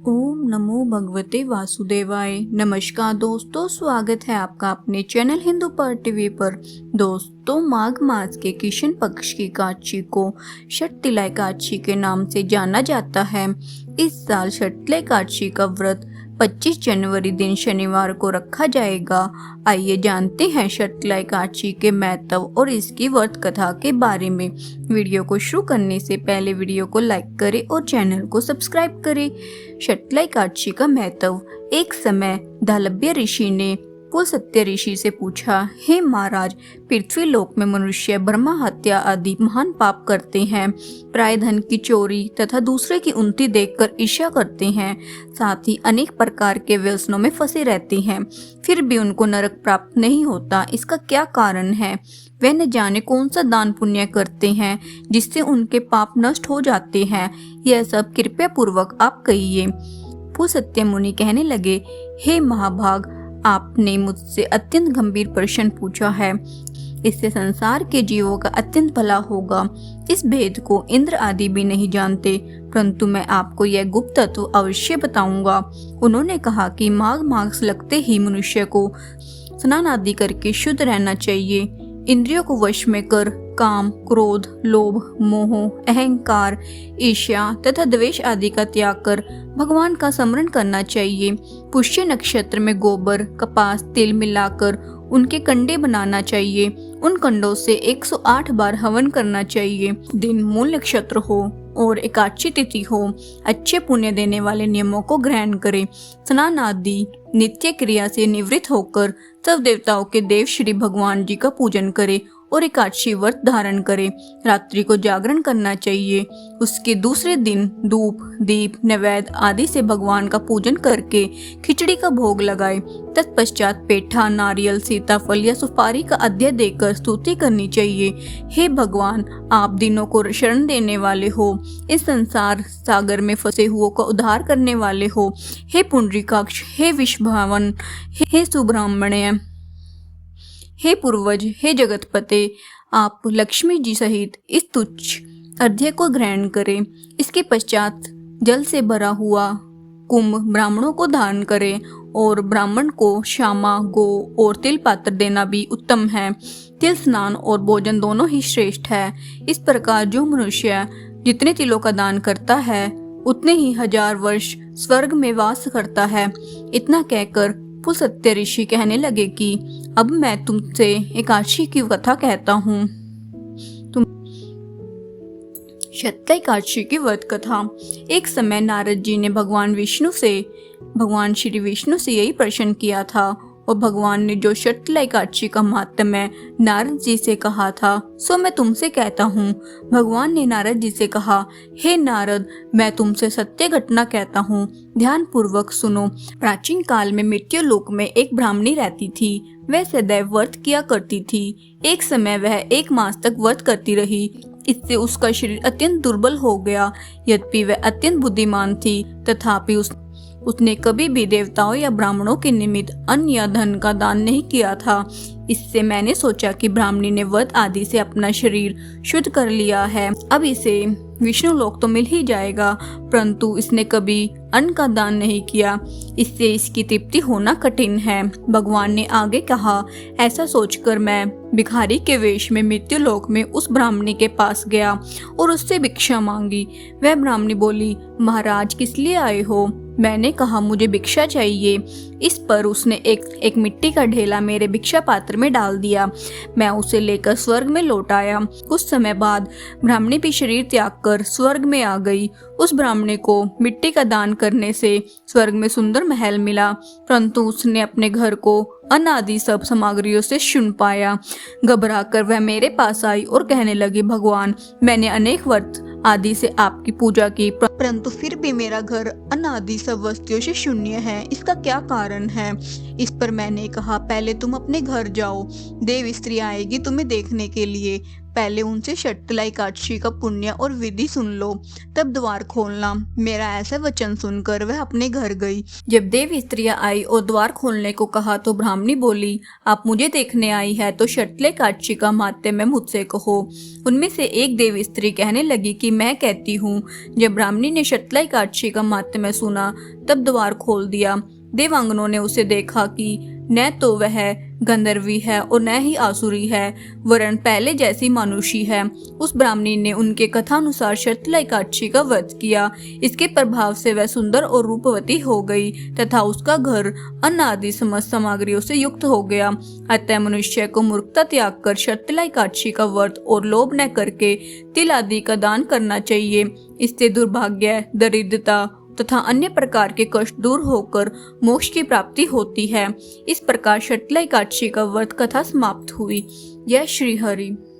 ओम नमो भगवते वासुदेवाय। नमस्कार दोस्तों, स्वागत है आपका अपने चैनल हिंदू पर टीवी पर। दोस्तों, माघ मास के कृष्ण पक्ष की एकादशी को षटतिला एकादशी के नाम से जाना जाता है। इस साल षटतिला एकादशी का व्रत 25 जनवरी दिन शनिवार को रखा जाएगा। आइए जानते हैं षटतिला एकादशी के महत्व और इसकी व्रत कथा के बारे में। वीडियो को शुरू करने से पहले वीडियो को लाइक करें और चैनल को सब्सक्राइब करें। षटतिला एकादशी का महत्व। एक समय दालभ्य ऋषि ने पुलस्त्य ऋषि से पूछा, हे महाराज, पृथ्वी लोक में मनुष्य ब्रह्मा हत्या आदि महान पाप करते हैं, प्राय धन की चोरी तथा दूसरे की उन्नति देखकर ईर्ष्या करते हैं, साथ ही अनेक प्रकार के व्यसनों में फंसे रहते हैं, फिर भी उनको नरक प्राप्त नहीं होता। इसका क्या कारण है? वे न जाने कौन सा दान पुण्य करते हैं जिससे उनके पाप नष्ट हो जाते हैं। यह सब कृपया पूर्वक आप कहिए। पुलस्त्य मुनि कहने लगे, हे महाभाग, आपने मुझसे अत्यंत गंभीर प्रश्न पूछा है। इससे संसार के जीवों का अत्यंत भला होगा। इस भेद को इंद्र आदि भी नहीं जानते, परंतु मैं आपको यह गुप्त तत्व अवश्य बताऊंगा। उन्होंने कहा कि माघ मास लगते ही मनुष्य को स्नान आदि करके शुद्ध रहना चाहिए। इंद्रियों को वश में कर काम, क्रोध, लोभ, मोह, अहंकार, ईर्ष्या तथा द्वेष आदि का त्याग कर भगवान का स्मरण करना चाहिए। पुष्य नक्षत्र में गोबर, कपास, तिल मिलाकर उनके कंडे बनाना चाहिए। उन कंडों से 108 बार हवन करना चाहिए। दिन मूल नक्षत्र हो और एकादशी तिथि हो। अच्छे पुण्य देने वाले नियमों को ग्रहण करें। स्नान आदि नित्य क्रिया से निवृत्त होकर सब देवताओं के देव श्री भगवान जी का पूजन करें और एकादशी व्रत धारण करें। रात्रि को जागरण करना चाहिए। उसके दूसरे दिन धूप, दीप, नैवेद्य आदि से भगवान का पूजन करके खिचड़ी का भोग लगाए। तत्पश्चात पेठा, नारियल, सीताफल या सुपारी का अध्याय देकर स्तुति करनी चाहिए। हे भगवान, आप दिनों को शरण देने वाले हो, इस संसार सागर में फंसे हुओं का उद्धार करने वाले हो। हे पुंडरीकाक्ष, हे विश्वभावन, हे सुब्रह्मण्य, हे पूर्वज, हे जगतपते, आप लक्ष्मी जी सहित इस तुच्छ अर्घ्य को ग्रहण करें। इसके पश्चात जल से भरा हुआ कुंभ ब्राह्मणों को दान करें और ब्राह्मण को श्यामा, गो और तिल पात्र देना भी उत्तम है। तिल स्नान और भोजन दोनों ही श्रेष्ठ है। इस प्रकार जो मनुष्य जितने तिलों का दान करता है उतने ही 1000 वर्ष स्वर्ग में वास करता है। इतना कहकर पुलस्त्य ऋषि कहने लगे कि अब मैं तुमसे एकादशी की कथा कहता हूँ। षटतिला एकादशी की व्रत कथा। एक समय नारद जी ने भगवान श्री विष्णु से यही प्रश्न किया था और भगवान ने जो षटतिला एकादशी का महात्म्य नारद जी से कहा था सो मैं तुमसे कहता हूँ। भगवान ने नारद जी से कहा, हे नारद, मैं तुमसे सत्य घटना कहता हूँ, ध्यान पूर्वक सुनो। प्राचीन काल में मृत्यु लोक में एक ब्राह्मणी रहती थी। वह सदैव व्रत किया करती थी। एक समय वह 1 मास तक व्रत करती रही। इससे उसका शरीर अत्यंत दुर्बल हो गया। यद्यपि वह अत्यंत बुद्धिमान थी, तथापि उसने कभी भी देवताओं या ब्राह्मणों के निमित्त अन्न या धन का दान नहीं किया था। इससे मैंने सोचा कि ब्राह्मणी ने व्रत आदि से अपना शरीर शुद्ध कर लिया है, अब इसे विष्णु लोक तो मिल ही जाएगा, परंतु इसने कभी अन्न का दान नहीं किया, इससे इसकी तृप्ति होना कठिन है। भगवान ने आगे कहा, ऐसा सोचकर मैं भिखारी के वेश में मृत्यु लोक में उस ब्राह्मणी के पास गया और उससे भिक्षा मांगी। वह ब्राह्मणी बोली, महाराज, किस लिए आए हो? मैंने कहा, मुझे भिक्षा चाहिए। इस पर उसने एक मिट्टी का ढेला मेरे भिक्षा पात्र में डाल दिया। मैं उसे लेकर स्वर्ग में लौट आया। कुछ समय बाद ब्राह्मणी भी शरीर त्याग कर स्वर्ग में आ गई। उस ब्राह्मणी को मिट्टी का दान करने से स्वर्ग में सुंदर महल मिला, परंतु उसने अपने घर को अन्न आदि सब सामग्रियों से शून्य पाया। घबराकर वह मेरे पास आई और कहने लगी, भगवान, मैंने अनेक व्रत आदि से आपकी पूजा की, परंतु फिर भी मेरा घर अन्न आदि सब वस्तुओं से शून्य है। इसका क्या कारण है? इस पर मैंने कहा, पहले तुम अपने घर जाओ, देव स्त्री आएगी तुम्हें देखने के लिए। पहले उनसे शटलाई काटशी का पुण्य और विधि सुन लो, तब द्वार खोलना। मेरा ऐसा वचन सुनकर वह अपने घर गई। जब देव स्त्रियां आई और द्वार खोलने को कहा तो ब्राह्मणी बोली, आप मुझे देखने आई है तो शटलाई काटशी का माहात्म्य मुझसे कहो। उनमें से एक देव स्त्री कहने लगी कि मैं कहती हूँ। जब ब्राह्मणी ने शटलाई काटशी का माहात्म्य सुना तब द्वार खोल दिया। देवांगनों ने उसे देखा कि न तो वह गंधर्वी है और न ही आसुरी है, वरन पहले जैसी मानुषी है। उस ब्राह्मणी ने उनके कथानुसार शटलाई काटशी का वध किया। इसके प्रभाव से वह सुंदर और रूपवती हो गई तथा उसका घर अन्न आदि समस्त सामग्रियों से युक्त हो गया। अतः मनुष्य को मूर्खता त्याग कर शटलाई काटशी का व्रत और लोभ न करके तिल आदि का दान करना चाहिए। इससे दुर्भाग्य, दरिद्रता तथा अन्य प्रकार के कष्ट दूर होकर मोक्ष की प्राप्ति होती है। इस प्रकार शटलाई काटशी का व्रत कथा समाप्त हुई। जय श्री हरि।